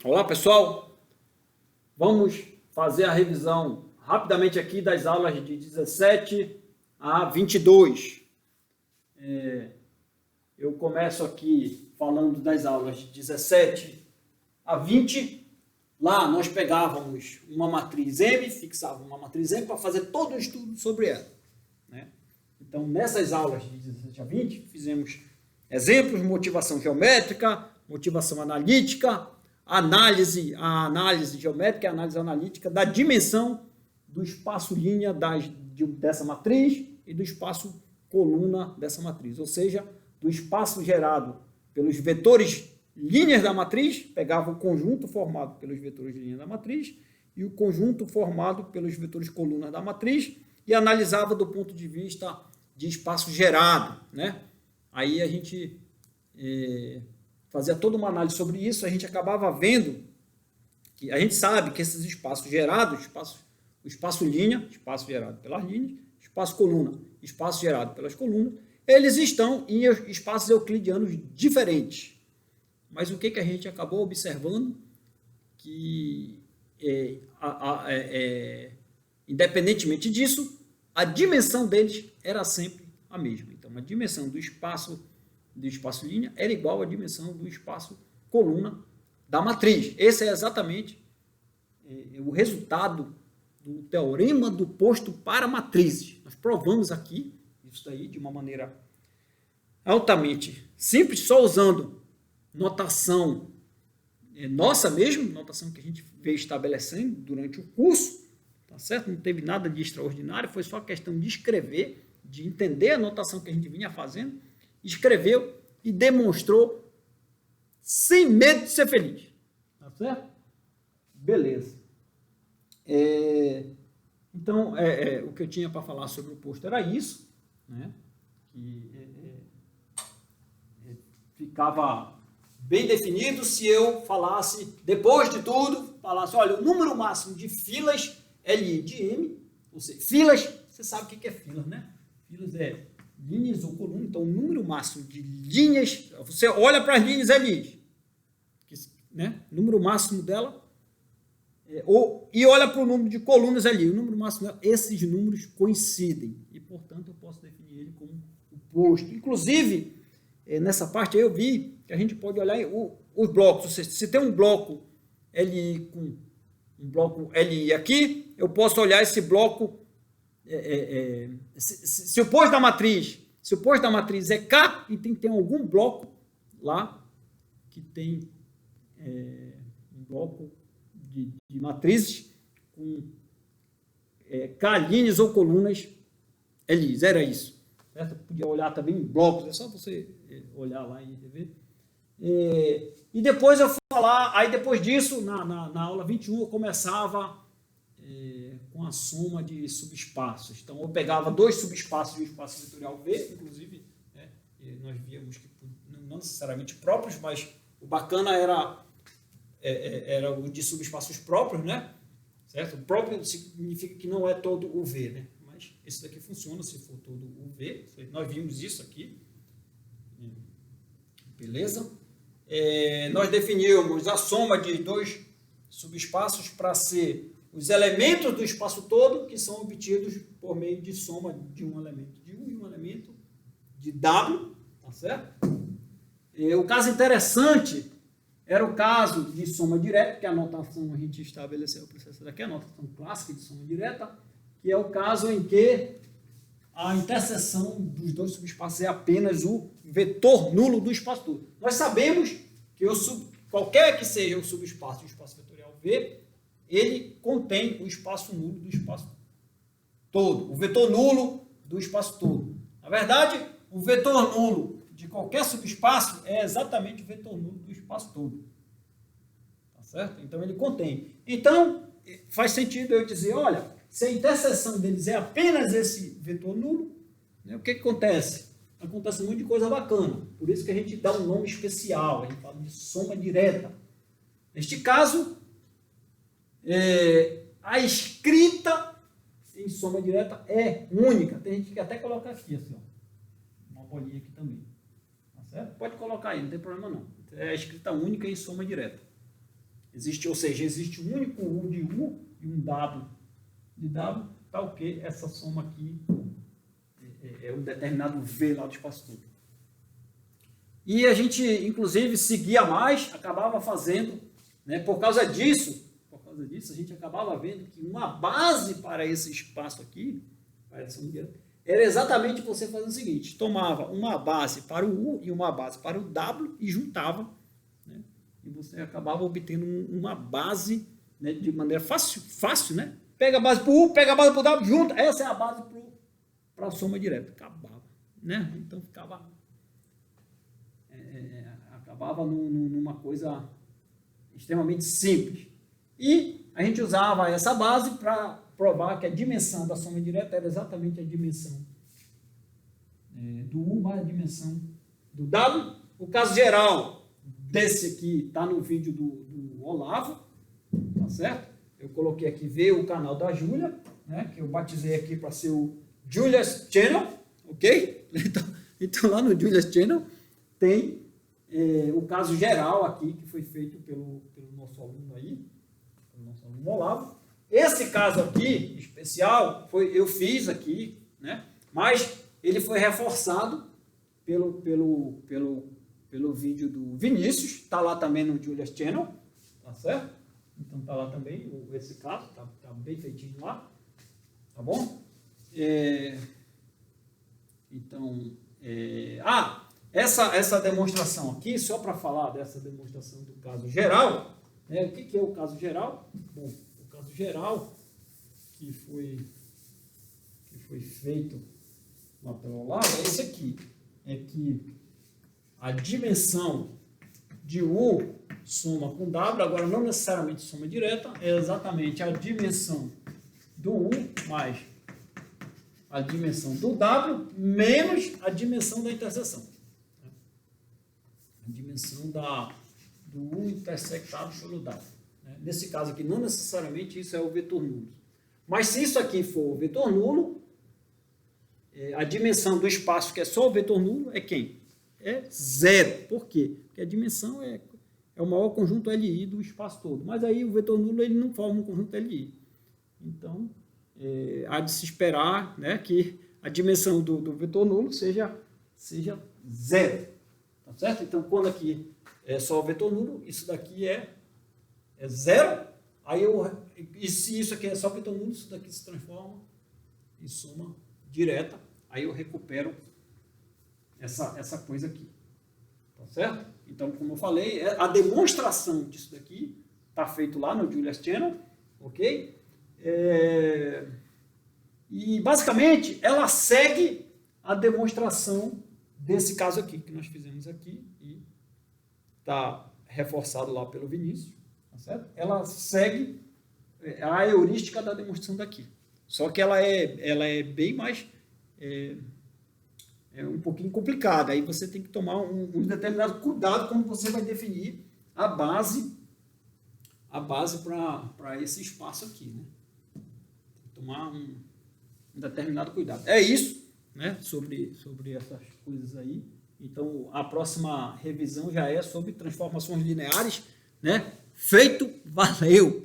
Olá pessoal, vamos fazer a revisão rapidamente aqui das aulas de 17 a 22. Eu começo aqui falando das aulas de 17 a 20. Lá nós pegávamos uma matriz M, fixávamos uma matriz M para fazer todo o estudo sobre ela, né? Então nessas aulas de 17 a 20 fizemos exemplos, motivação geométrica, motivação analítica, a análise geométrica e a análise analítica da dimensão do espaço linha dessa matriz e do espaço coluna dessa matriz, ou seja, do espaço gerado pelos vetores linhas da matriz, pegava o conjunto formado pelos vetores linhas da matriz e o conjunto formado pelos vetores colunas da matriz e analisava do ponto de vista de espaço gerado, né? Aí a gente fazia toda uma análise sobre isso, a gente acabava vendo que a gente sabe que esses espaços gerados, o espaço linha, espaço gerado pelas linhas, espaço coluna, espaço gerado pelas colunas, eles estão em espaços euclidianos diferentes. Mas o que a gente acabou observando? Que, independentemente disso, a dimensão deles era sempre a mesma. Então, a dimensão do espaço linha era igual à dimensão do espaço coluna da matriz. Esse é exatamente o resultado do teorema do posto para matrizes. Nós provamos aqui isso daí de uma maneira altamente simples, só usando notação nossa mesmo, notação que a gente veio estabelecendo durante o curso, tá certo? Não teve nada de extraordinário, foi só questão de escrever, de entender a notação que a gente vinha fazendo, escreveu e demonstrou sem medo de ser feliz, tá certo? Beleza. Então, o que eu tinha para falar sobre o posto era isso, né? Que ficava bem definido se eu falasse, depois de tudo, falasse, olha, o número máximo de filas LI de M, ou seja, filas, você sabe o que é filas, né? Filas é linhas ou colunas, então o número máximo de linhas, você olha para as linhas LI, né? O número máximo dela, e olha para o número de colunas ali, o número máximo dela, esses números coincidem, e portanto eu posso definir ele como o posto. Inclusive, nessa parte aí eu vi que a gente pode olhar os blocos, ou seja, se tem um bloco LI com um bloco LI aqui, eu posso olhar esse bloco, se o posto da matriz é K, então tem algum bloco lá que tem um bloco de matrizes com K linhas ou colunas LI, era isso. Certo? Podia olhar também em blocos, é só você olhar lá e ver. E depois eu fui falar, aí depois disso, na aula 21, eu começava com a soma de subespaços. Então eu pegava dois subespaços de um espaço vetorial V, inclusive, nós víamos que não necessariamente próprios, mas o bacana era o de subespaços próprios, né? Certo? O próprio significa que não é todo o V, né? Mas esse daqui funciona se for todo o V. Nós vimos isso aqui. Beleza? Nós definimos a soma de dois subespaços para ser os elementos do espaço todo, que são obtidos por meio de soma de um elemento de U e um elemento de W, tá certo? O caso interessante era o caso de soma direta, que a notação a gente estabeleceu, essa daqui é a notação clássica de soma direta, que é o caso em que a interseção dos dois subespaços é apenas o vetor nulo do espaço todo. Nós sabemos que qualquer que seja o subespaço do espaço vetorial V, ele contém o espaço nulo do espaço todo, o vetor nulo do espaço todo. Na verdade, o vetor nulo de qualquer subespaço é exatamente o vetor nulo do espaço todo. Tá certo? Então, ele contém. Então, faz sentido eu dizer, olha, se a interseção deles é apenas esse vetor nulo, né, o que acontece? Acontece um monte de coisa bacana. Por isso que a gente dá um nome especial, a gente fala de soma direta. Neste caso, a escrita em soma direta é única. Tem gente que até coloca aqui, assim, ó, uma bolinha aqui também. Tá certo? Pode colocar aí, não tem problema não. É a escrita única em soma direta. Ou seja, existe um único U de U e um W de W, tá ok? Essa soma aqui é um determinado V lá do espaço todo. E a gente, inclusive, seguia mais, acabava fazendo, né, por causa disso, a gente acabava vendo que uma base para esse espaço aqui, era exatamente você fazer o seguinte: tomava uma base para o U e uma base para o W e juntava, né, e você acabava obtendo uma base, né, de maneira fácil, né? Pega a base para o U, pega a base para o W, junta, essa é a base para a soma direta. Acabava, né? Então ficava... acabava numa coisa extremamente simples. E a gente usava essa base para provar que a dimensão da soma direta era exatamente a dimensão do U mais a dimensão do W. O caso geral desse aqui está no vídeo do Olavo, tá certo? Eu coloquei aqui ver o canal da Júlia, né, que eu batizei aqui para ser o Julia's Channel, ok? Então lá no Julia's Channel tem o caso geral aqui, que foi feito pelo nosso aluno aí, pelo nosso aluno Olavo. Esse caso aqui, especial, eu fiz aqui, né? Mas ele foi reforçado pelo vídeo do Vinícius, está lá também no Julia's Channel, tá certo? Então está lá também esse caso, tá bem feitinho lá, tá bom? Essa demonstração aqui, só para falar dessa demonstração do caso geral, né? O que é o caso geral? Bom, o caso geral que foi feito lá pelo Olavo é esse aqui, é que a dimensão de U soma com W, agora não necessariamente soma direta, é exatamente a dimensão do U mais a dimensão do W menos a dimensão da interseção. A dimensão do U intersectado pelo W. Nesse caso aqui, não necessariamente isso é o vetor nulo. Mas se isso aqui for o vetor nulo, a dimensão do espaço que é só o vetor nulo é quem? É zero. Por quê? Porque a dimensão é o maior conjunto LI do espaço todo. Mas aí o vetor nulo ele não forma um conjunto LI. Então, há de se esperar, né, que a dimensão do vetor nulo seja zero. Tá certo? Então, quando aqui é só o vetor nulo, isso daqui é zero. E se isso aqui é só o vetor nulo, isso daqui se transforma em soma direta. Aí eu recupero essa coisa aqui. Tá certo? Então, como eu falei, a demonstração disso daqui está feito lá no Julia's Channel, ok? E, basicamente, ela segue a demonstração desse caso aqui, que nós fizemos aqui, e está reforçado lá pelo Vinícius, tá certo? Ela segue a heurística da demonstração daqui. Só que ela é bem mais... É um pouquinho complicada. Aí você tem que tomar um determinado cuidado como você vai definir a base para esse espaço aqui, né? Tem que tomar um determinado cuidado. É isso, né? Sobre essas coisas aí. Então, a próxima revisão já é sobre transformações lineares, né? Feito, valeu!